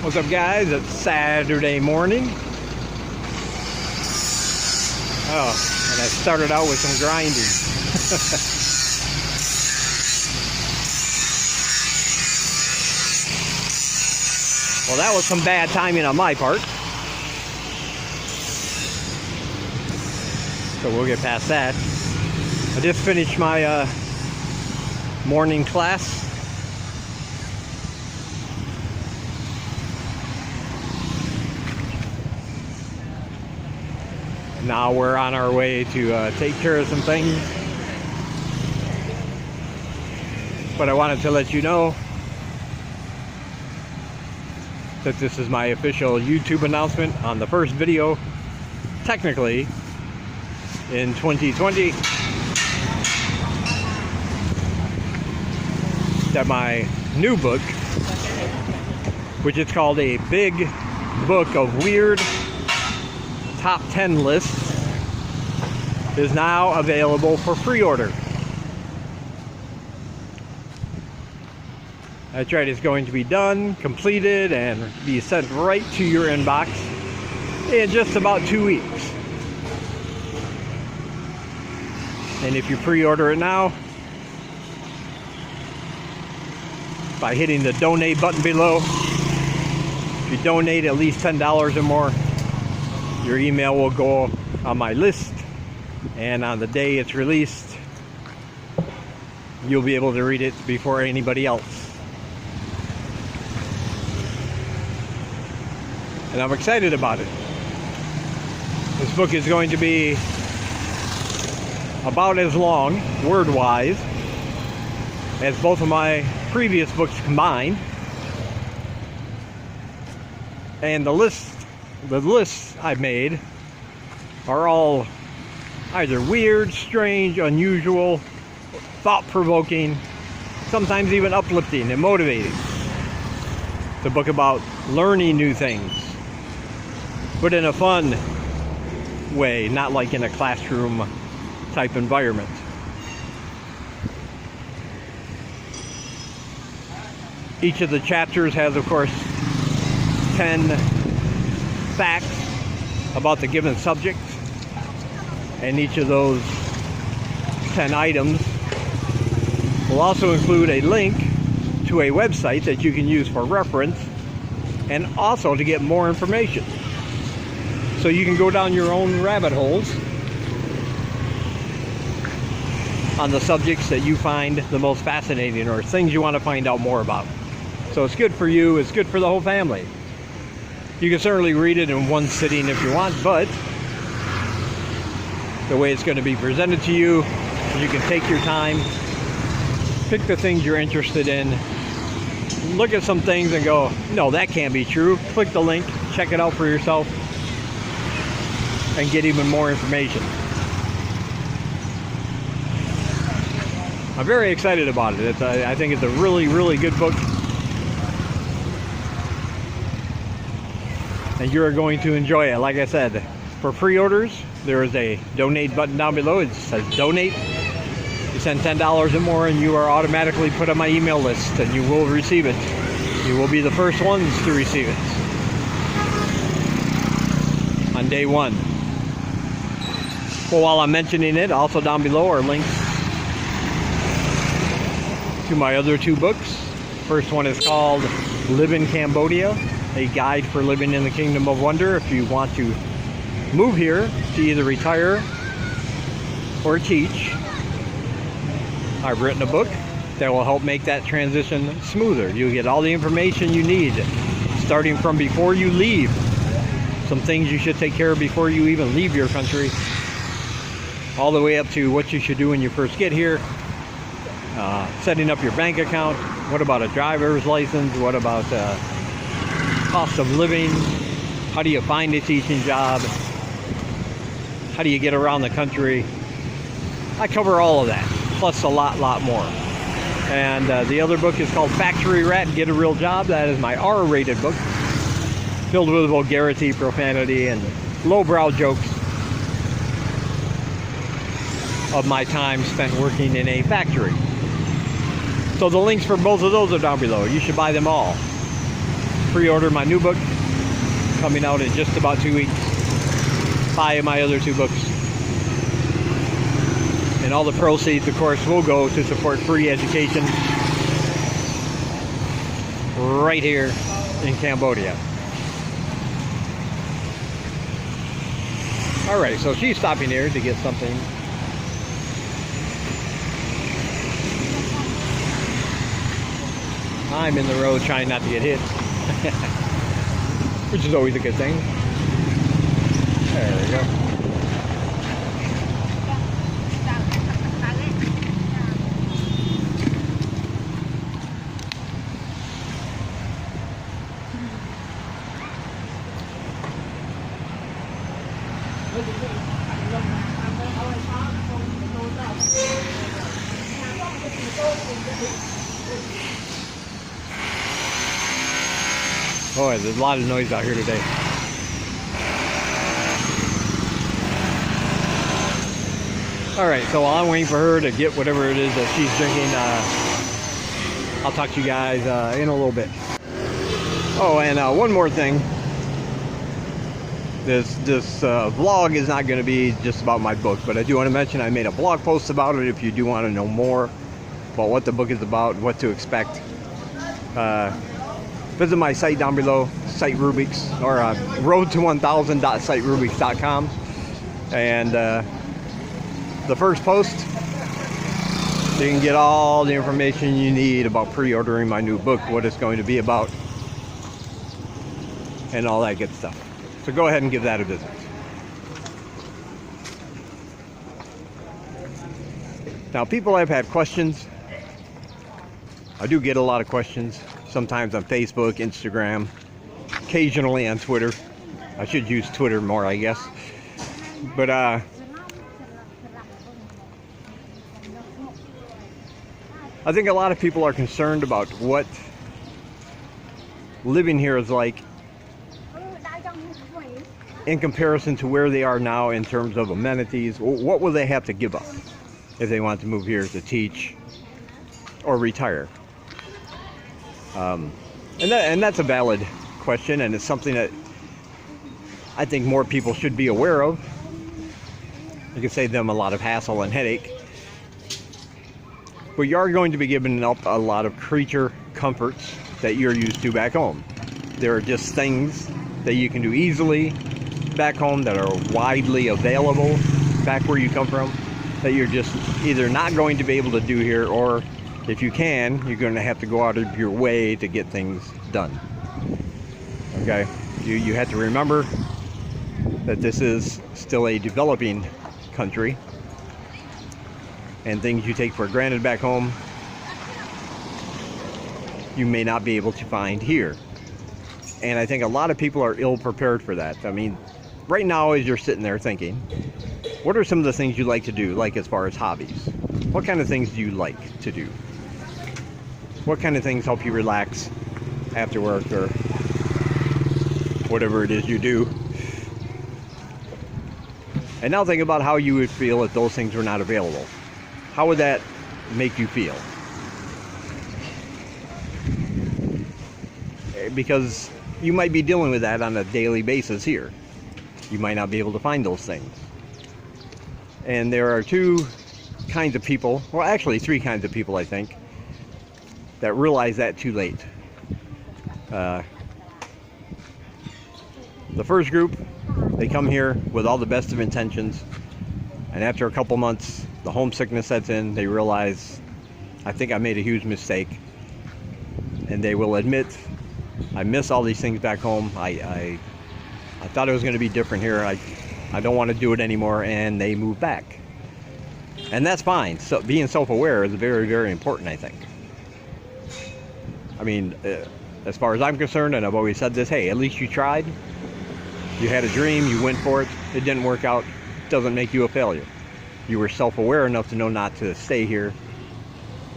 What's up, guys? It's Saturday morning. Oh, and I started out with some grinding. Well, that was some bad timing on my part. So we'll get past that. I just finished my morning class. Now we're on our way to take care of some things. But I wanted to let you know that this is my official YouTube announcement on the first video, technically, in 2020, that my new book, which is called A Big Book of Weird Top 10 Lists, is now available for pre-order. That's right, it's going to be done, completed, and be sent right to your inbox in just about 2 weeks. And if you pre-order it now, by hitting the donate button below, if you donate at least $10 or more, your email will go on my list, and on the day it's released, you'll be able to read it before anybody else. And I'm excited about it. This book is going to be about as long, word-wise, as both of my previous books combined. And the lists I've made are all either weird, strange, unusual, thought-provoking, sometimes even uplifting and motivating. It's a book about learning new things, but in a fun way, not like in a classroom type environment. Each of the chapters has, of course, 10 facts about the given subject, and each of those 10 items will also include a link to a website that you can use for reference and also to get more information. So you can go down your own rabbit holes on the subjects that you find the most fascinating or things you want to find out more about. So it's good for you, it's good for the whole family. You can certainly read it in one sitting if you want, but the way it's going to be presented to you, you can take your time, pick the things you're interested in, look at some things and go, no, that can't be true. Click the link, check it out for yourself, and get even more information. I'm very excited about it. I think it's a really, really good book. And you're going to enjoy it. Like I said, for pre-orders, there is a donate button down below. It says donate. You send $10 or more and you are automatically put on my email list, and you will receive it. You will be the first ones to receive it on day one. Well, while I'm mentioning it, also down below are links to my other two books. First one is called Live in Cambodia, a guide for living in the Kingdom of Wonder if you want to move here to either retire or teach. I've written a book that will help make that transition smoother. You'll get all the information you need, starting from before you leave, some things you should take care of before you even leave your country, all the way up to what you should do when you first get here, setting up your bank account, what about a driver's license, what about cost of living, how do you find a teaching job, how do you get around the country. I cover all of that, plus a lot more. And the other book is called Factory Rat, Get a Real Job. That is my R-rated book, filled with vulgarity, profanity, and lowbrow jokes of my time spent working in a factory. So the links for both of those are down below. You should buy them all. pre-order my new book, coming out in just about 2 weeks. Buy my other 2 books. And all the proceeds, of course, will go to support free education right here in Cambodia. Alright, so she's stopping here to get something. I'm in the road trying not to get hit. Which is always a good thing. There we go. Boy, there's a lot of noise out here today. Alright, so while I'm waiting for her to get whatever it is that she's drinking, I'll talk to you guys in a little bit. Oh, and one more thing. This vlog is not going to be just about my book, but I do want to mention I made a blog post about it if you do want to know more about what the book is about, what to expect. Visit my site down below, Site Rubik's, or road to1000.siterubik's.com. And the first post, you can get all the information you need about pre-ordering my new book, what it's going to be about, and all that good stuff. So go ahead and give that a visit. Now, people have had questions. I do get a lot of questions, sometimes on Facebook, Instagram, occasionally on Twitter. I should use Twitter more, I guess. But I think a lot of people are concerned about what living here is like in comparison to where they are now in terms of amenities. What will they have to give up if they want to move here to teach or retire? And that's a valid question, and it's something that I think more people should be aware of. You can save them a lot of hassle and headache. But you are going to be giving up a lot of creature comforts that you're used to back home. There are just things that you can do easily back home that are widely available back where you come from that you're just either not going to be able to do here, or if you can, you're going to have to go out of your way to get things done. Okay? You have to remember that this is still a developing country, and things you take for granted back home, you may not be able to find here. And I think a lot of people are ill prepared for that. I mean, right now, as you're sitting there thinking, what are some of the things you like to do, like as far as hobbies? What kind of things do you like to do? What kind of things help you relax after work or whatever it is you do? And now think about how you would feel if those things were not available. How would that make you feel? Because you might be dealing with that on a daily basis here. You might not be able to find those things. And there are 2 kinds of people, well actually 3 kinds of people I think, that realize that too late. The first group, they come here with all the best of intentions, and after a couple months the homesickness sets in. They realize, I think I made a huge mistake, and they will admit, I miss all these things back home. I thought it was going to be different here. I don't want to do it anymore, and they move back. And that's fine. So being self-aware is very, very important, I think. I mean, as far as I'm concerned, and I've always said this, hey, at least you tried. You had a dream, you went for it, it didn't work out. Doesn't make you a failure. You were self-aware enough to know not to stay here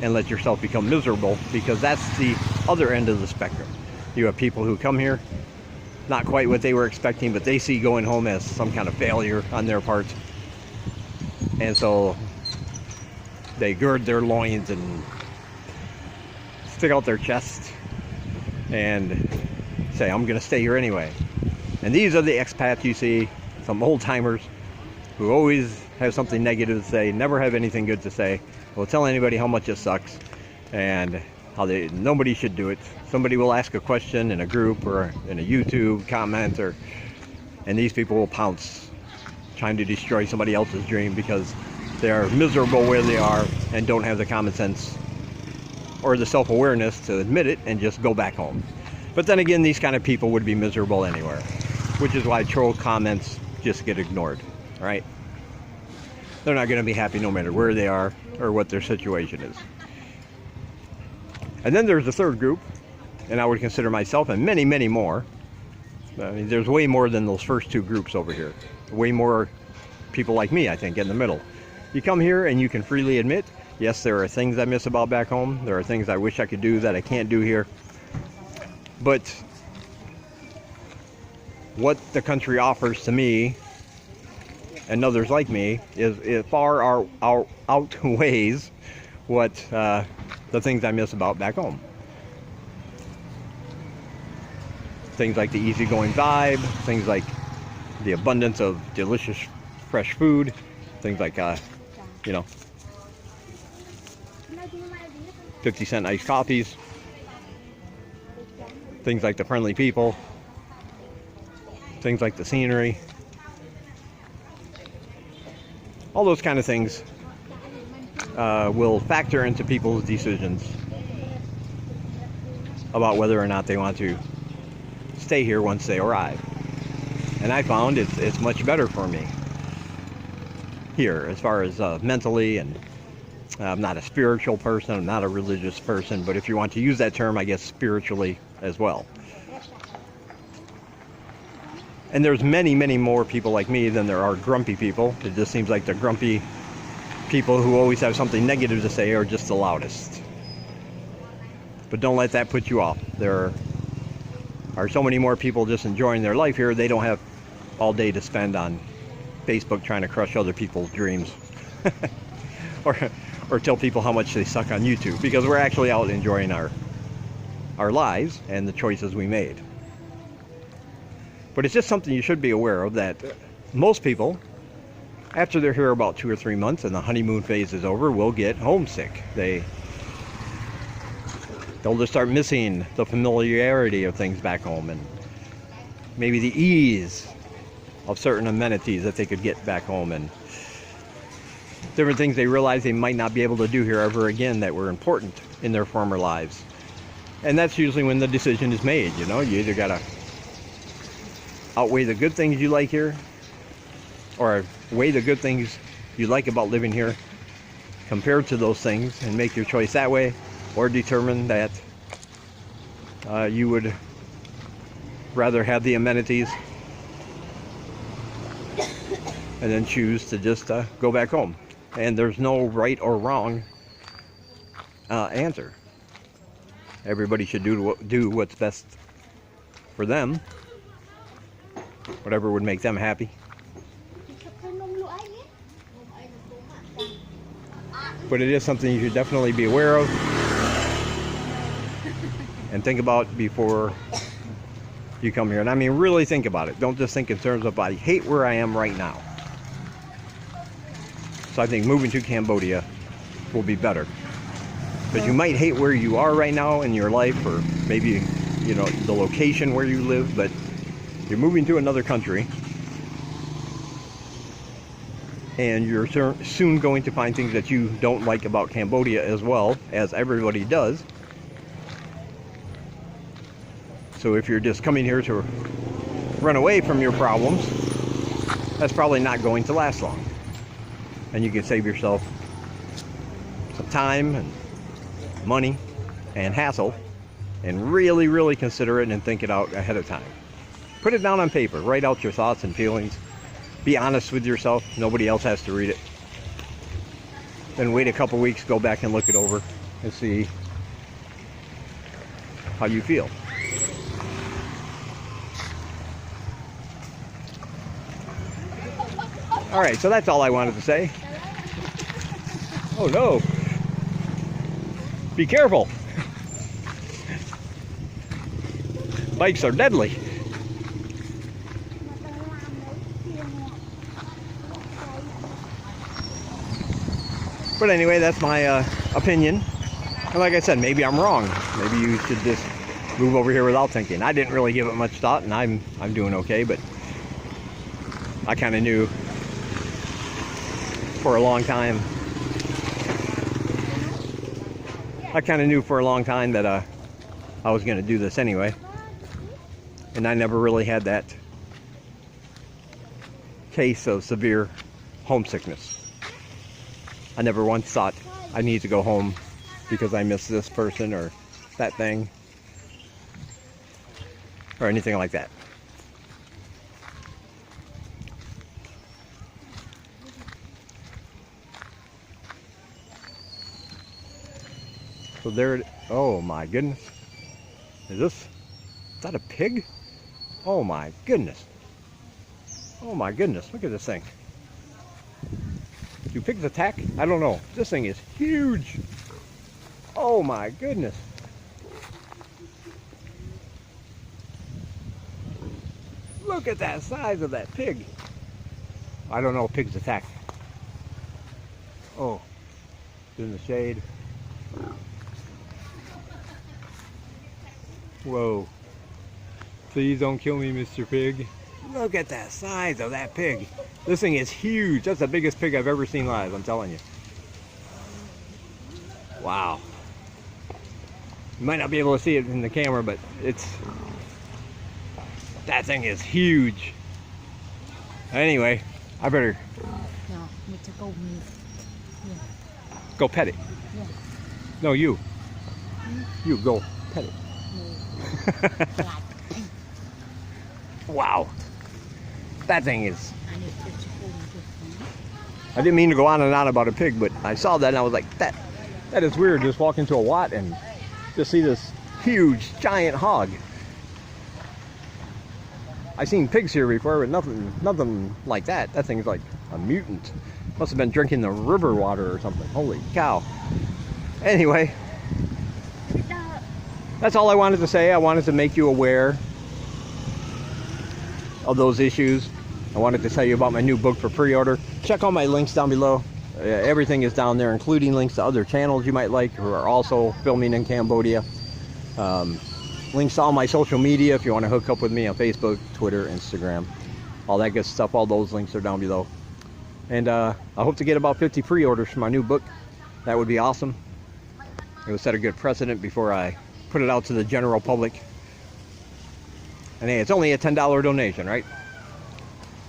and let yourself become miserable, because that's the other end of the spectrum. You have people who come here, not quite what they were expecting, but they see going home as some kind of failure on their part. And so they gird their loins and stick out their chest and say, I'm going to stay here anyway. And these are the expats you see, some old timers who always have something negative to say, never have anything good to say, will tell anybody how much it sucks and how nobody should do it. Somebody will ask a question in a group or in a YouTube comment, and these people will pounce, trying to destroy somebody else's dream because they are miserable where they are and don't have the common sense or the self-awareness to admit it and just go back home. But then again, these kind of people would be miserable anywhere, which is why troll comments just get ignored, right? They're not going to be happy no matter where they are or what their situation is. And then there's the third group, and I would consider myself and many, many more. I mean, there's way more than those first two groups over here. Way more people like me, I think, in the middle. You come here and you can freely admit, yes, there are things I miss about back home. There are things I wish I could do that I can't do here. But what the country offers to me and others like me is far outweighs what the things I miss about back home. Things like the easygoing vibe, things like the abundance of delicious fresh food, things like 50-cent iced coffees, things like the friendly people, things like the scenery. All those kind of things will factor into people's decisions about whether or not they want to stay here once they arrive. And I found it's much better for me here as far as mentally, and I'm not a spiritual person, I'm not a religious person, but if you want to use that term, I guess spiritually as well. And there's many, many more people like me than there are grumpy people. It just seems like the grumpy people who always have something negative to say are just the loudest. But don't let that put you off. There are so many more people just enjoying their life here. They don't have all day to spend on Facebook trying to crush other people's dreams. or tell people how much they suck on YouTube, because we're actually out enjoying our lives and the choices we made. But it's just something you should be aware of, that most people, after they're here about 2 or 3 months and the honeymoon phase is over, will get homesick. They'll just start missing the familiarity of things back home, and maybe the ease of certain amenities that they could get back home, and different things they realize they might not be able to do here ever again that were important in their former lives. And that's usually when the decision is made. You either gotta outweigh the good things you like here, or weigh the good things you like about living here compared to those things and make your choice that way, or determine that you would rather have the amenities and then choose to just go back home. And there's no right or wrong answer. Everybody should do what's best for them, whatever would make them happy. But it is something you should definitely be aware of and think about before you come here. And I mean, really think about it. Don't just think in terms of, I hate where I am right now. So I think moving to Cambodia will be better. But you might hate where you are right now in your life, or maybe, the location where you live, but you're moving to another country, and you're soon going to find things that you don't like about Cambodia as well, as everybody does. So if you're just coming here to run away from your problems, that's probably not going to last long. And you can save yourself some time and money and hassle, and really, really consider it and think it out ahead of time. Put it down on paper. Write out your thoughts and feelings. Be honest with yourself. Nobody else has to read it. Then wait a couple weeks, go back and look it over and see how you feel. All right, so that's all I wanted to say. Oh no. Be careful. Bikes are deadly. But anyway, that's my opinion. And like I said, maybe I'm wrong. Maybe you should just move over here without thinking. I didn't really give it much thought, and I'm doing okay, but I kind of knew for a long time. That I was going to do this anyway. And I never really had that case of severe homesickness. I never once thought I need to go home because I miss this person or that thing or anything like that. So there it, oh my goodness. Is that a pig? Oh my goodness. Oh my goodness, look at this thing. Do pigs attack? I don't know. This thing is huge. Oh my goodness. Look at that size of that pig. I don't know if pigs attack. Oh, it's in the shade. Whoa. Please don't kill me, Mr. Pig. Look at that size of that pig. This thing is huge. That's the biggest pig I've ever seen live, I'm telling you. Wow. You might not be able to see it in the camera, but that thing is huge. Anyway, I better go pet it. No, you. You go pet it. Wow. That thing is... I didn't mean to go on and on about a pig, but I saw that and I was like, that is weird. Just walk into a lot and just see this huge, giant hog. I've seen pigs here before, but nothing like that. That thing's like a mutant. Must have been drinking the river water or something. Holy cow. Anyway, that's all I wanted to say. I wanted to make you aware of those issues. I wanted to tell you about my new book for pre-order. Check all my links down below. Everything is down there, including links to other channels you might like who are also filming in Cambodia. Links to all my social media if you want to hook up with me on Facebook, Twitter, Instagram, all that good stuff. All those links are down below. And I hope to get about 50 pre-orders for my new book. That would be awesome. It would set a good precedent before I put it out to the general public. And hey, it's only a $10 donation, right?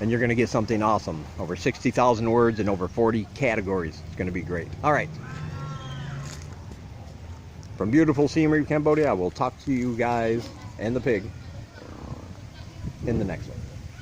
And you're going to get something awesome. Over 60,000 words and over 40 categories. It's going to be great. All right. From beautiful Siem Reap, Cambodia, I will talk to you guys and the pig in the next one.